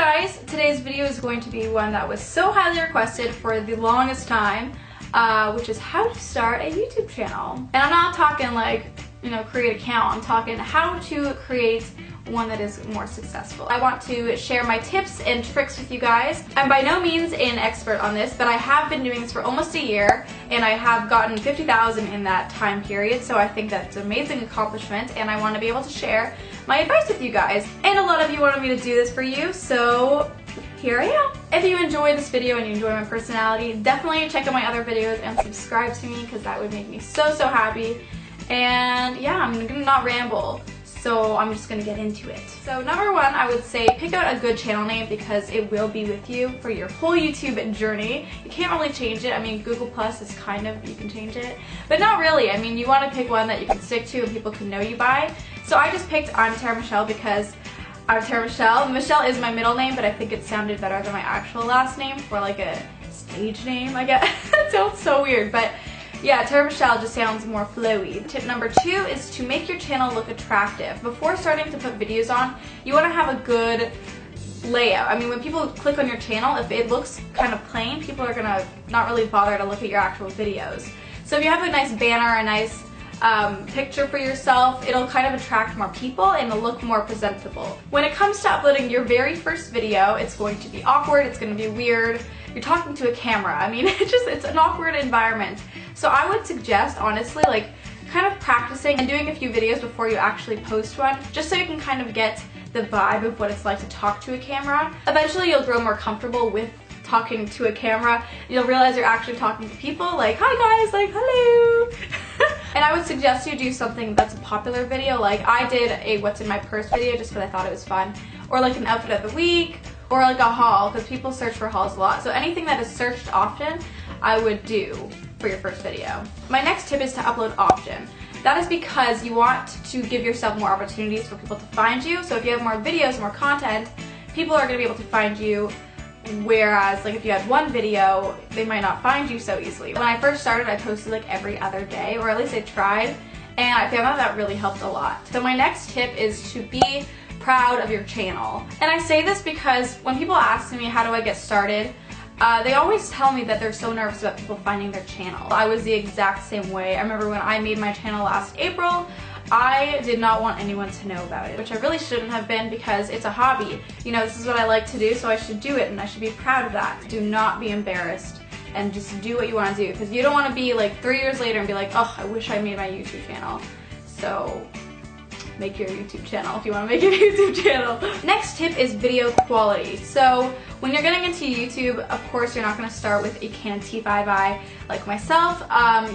guys, today's video is going to be one that was so highly requested for the longest time, which is how to start a YouTube channel. And I'm not talking like, create an account. I'm talking how to create one that is more successful. I want to share my tips and tricks with you guys. I'm by no means an expert on this, but I have been doing this for almost a year and I have gotten 50,000 in that time period, so I think that's an amazing accomplishment and I want to be able to share my advice with you guys. And a lot of you wanted me to do this for you, so here I am. If you enjoy this video and you enjoy my personality, definitely check out my other videos and subscribe to me because that would make me so happy. And yeah, I'm gonna not ramble. So I'm just gonna get into it. So number one, I would say pick out a good channel name because it will be with you for your whole YouTube journey. You can't really change it. I mean, Google Plus is kind of, you can change it, but not really. I mean, you wanna pick one that you can stick to and people can know you by. So I just picked I'm Tara Michelle because I'm Tara Michelle. Michelle is my middle name, but I think it sounded better than my actual last name for like a stage name, I guess. It sounds so weird, but yeah, Tara Michelle just sounds more flowy. Tip number two is to make your channel look attractive. Before starting to put videos on, you want to have a good layout. I mean, when people click on your channel, if it looks kind of plain, people are gonna not really bother to look at your actual videos. So if you have a nice banner, a nice picture for yourself, it'll kind of attract more people and it'll look more presentable. When it comes to uploading your very first video, it's going to be awkward, it's going to be weird. You're talking to a camera. I mean, it's an awkward environment. So I would suggest, honestly, like kind of practicing and doing a few videos before you actually post one, just so you can kind of get the vibe of what it's like to talk to a camera. Eventually you'll grow more comfortable with talking to a camera. You'll realize you're actually talking to people, like, hi guys, like, hello. And I would suggest you do something that's a popular video, like I did a what's in my purse video just because I thought it was fun, or like an outfit of the week, or like a haul, because people search for hauls a lot. So anything that is searched often, I would do for your first video. My next tip is to upload often. That is because you want to give yourself more opportunities for people to find you. So if you have more videos, more content, people are going to be able to find you. Whereas like if you had one video, they might not find you so easily. When I first started, I posted like every other day, or at least I tried, and I found that really helped a lot. So my next tip is to be proud of your channel. And I say this because when people ask me how do I get started, they always tell me that they're so nervous about people finding their channel. I was the exact same way. I remember when I made my channel last April, I did not want anyone to know about it, which I really shouldn't have been because it's a hobby. This is what I like to do, so I should do it and I should be proud of that. Do not be embarrassed and just do what you want to do, because you don't want to be like 3 years later and be like, oh, I wish I made my YouTube channel. So make your YouTube channel if you want to make a YouTube channel. Next tip is video quality. So when you're getting into YouTube, of course you're not going to start with a Canon T5i like myself.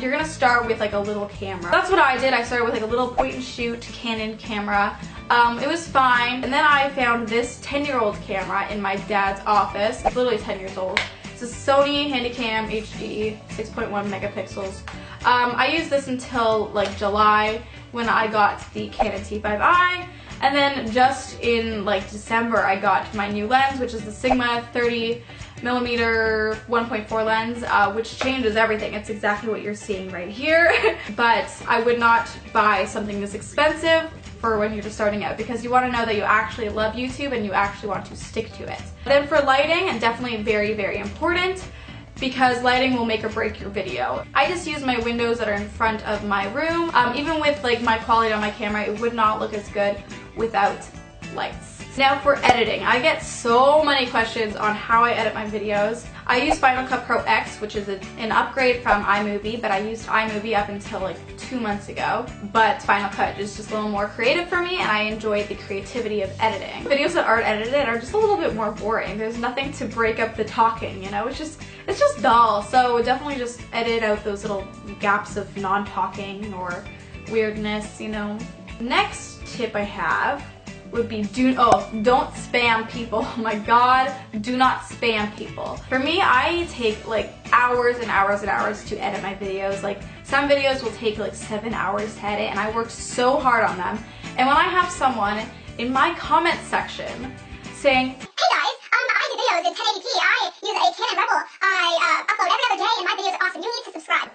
You're going to start with like a little camera. That's what I did. I started with like a little point and shoot Canon camera. It was fine. And then I found this 10-year-old camera in my dad's office. It's literally 10 years old. It's a Sony Handycam HD 6.1 megapixels. I used this until like July when I got the Canon T5i, and then just in like December I got my new lens, which is the Sigma 30mm 1.4 lens, which changes everything. It's exactly what you're seeing right here. But I would not buy something this expensive for when you're just starting out, because you want to know that you actually love YouTube and you actually want to stick to it. Then for lighting, and definitely very important, because lighting will make or break your video. I just use my windows that are in front of my room. Even with like my quality on my camera, it would not look as good without lights. Now for editing, I get so many questions on how I edit my videos. I use Final Cut Pro X, which is an upgrade from iMovie, but I used iMovie up until like 2 months ago. But Final Cut is just a little more creative for me, and I enjoy the creativity of editing. Videos that aren't edited are just a little bit more boring. There's nothing to break up the talking, it's just dull. So definitely just edit out those little gaps of non-talking or weirdness, Next tip I have would be don't spam people. Oh my god, do not spam people. For me, I take like hours and hours and hours to edit my videos. Like some videos will take like 7 hours to edit, and I work so hard on them. And when I have someone in my comment section saying, hey guys, I do videos in 1080p, I use a Canon Rebel, I upload every other day and my videos are awesome, you need to subscribe.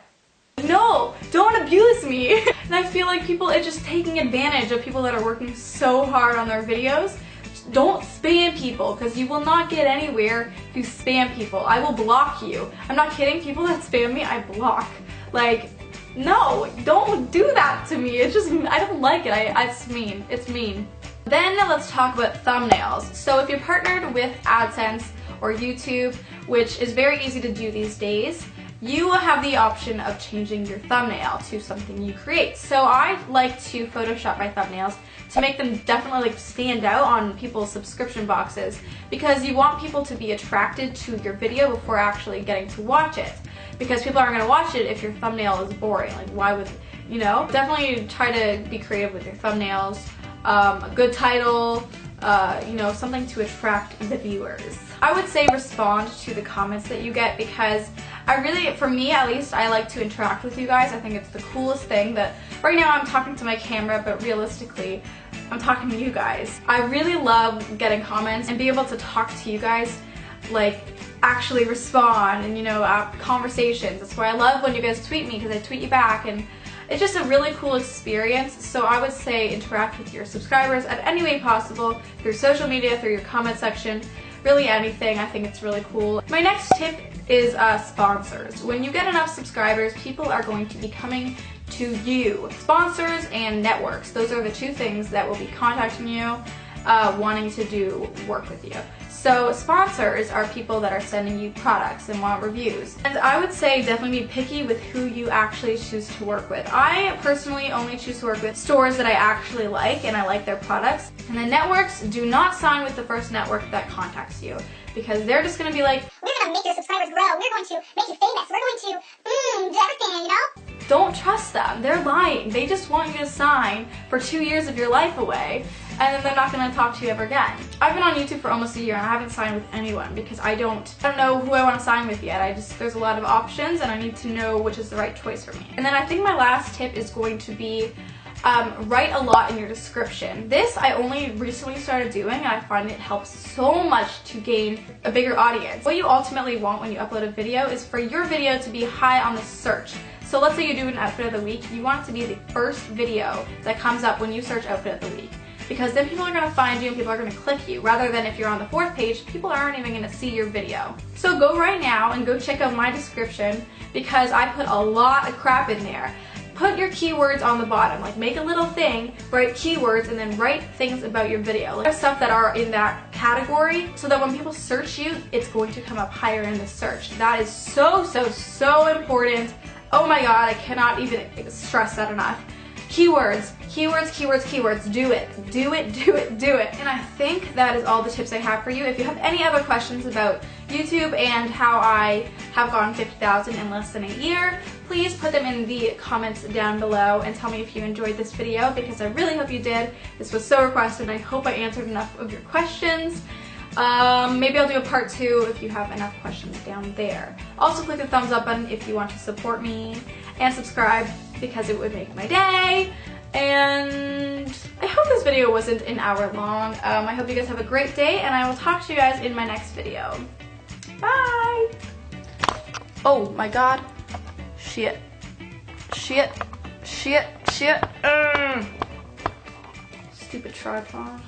No, don't abuse me. And I feel like people are just taking advantage of people that are working so hard on their videos. Just don't spam people, because you will not get anywhere if you spam people. I will block you. I'm not kidding. People that spam me, I block. Like, no, don't do that to me. It's just, I don't like it. It's mean. It's mean. Then let's talk about thumbnails. So if you're partnered with AdSense or YouTube, which is very easy to do these days, you will have the option of changing your thumbnail to something you create. So I like to Photoshop my thumbnails to make them definitely like stand out on people's subscription boxes, because you want people to be attracted to your video before actually getting to watch it. Because people aren't going to watch it if your thumbnail is boring. Like, why would, you know? Definitely try to be creative with your thumbnails. A good title, you know, something to attract the viewers. I would say respond to the comments that you get, because I really, for me at least, I like to interact with you guys. I think it's the coolest thing that right now I'm talking to my camera, but realistically, I'm talking to you guys. I really love getting comments and be able to talk to you guys, like actually respond and, you know, conversations. That's why I love when you guys tweet me, because I tweet you back, and it's just a really cool experience. So I would say interact with your subscribers at any way possible, through social media, through your comment section, really anything. I think it's really cool. My next tip is sponsors. When you get enough subscribers, people are going to be coming to you. Sponsors and networks, those are the two things that will be contacting you, wanting to do work with you. So sponsors are people that are sending you products and want reviews. And I would say definitely be picky with who you actually choose to work with. I personally only choose to work with stores that I actually like and I like their products. And the networks, do not sign with the first network that contacts you, because they're just going to be like, we're going to make your subscribers grow, we're going to make you famous, we're going to do everything, you know? Don't trust them. They're lying. They just want you to sign for 2 years of your life away, and then they're not going to talk to you ever again. I've been on YouTube for almost a year and I haven't signed with anyone, because I don't know who I want to sign with yet. There's a lot of options and I need to know which is the right choice for me. And then I think my last tip is going to be write a lot in your description. This I only recently started doing, and I find it helps so much to gain a bigger audience. What you ultimately want when you upload a video is for your video to be high on the search. So let's say you do an outfit of the week, you want it to be the first video that comes up when you search outfit of the week. Because then people are going to find you and people are going to click you, rather than if you're on the 4th page, people aren't even going to see your video. So go right now and go check out my description, because I put a lot of crap in there. Put your keywords on the bottom, like make a little thing, write keywords, and then write things about your video. Like stuff that are in that category, so that when people search you, it's going to come up higher in the search. That is so, so, so important. Oh my god, I cannot even stress that enough. Keywords, keywords, keywords, keywords. Do it. Do it, do it, do it. And I think that is all the tips I have for you. If you have any other questions about YouTube and how I have gotten 50,000 in less than a year, please put them in the comments down below and tell me if you enjoyed this video, because I really hope you did. This was so requested and I hope I answered enough of your questions. Maybe I'll do a part 2 if you have enough questions down there. Also click the thumbs up button if you want to support me, and subscribe because it would make my day. And I hope this video wasn't an hour long. I hope you guys have a great day, and I will talk to you guys in my next video. Bye! Oh my god. Shit. Shit. Shit. Shit. Stupid tripod.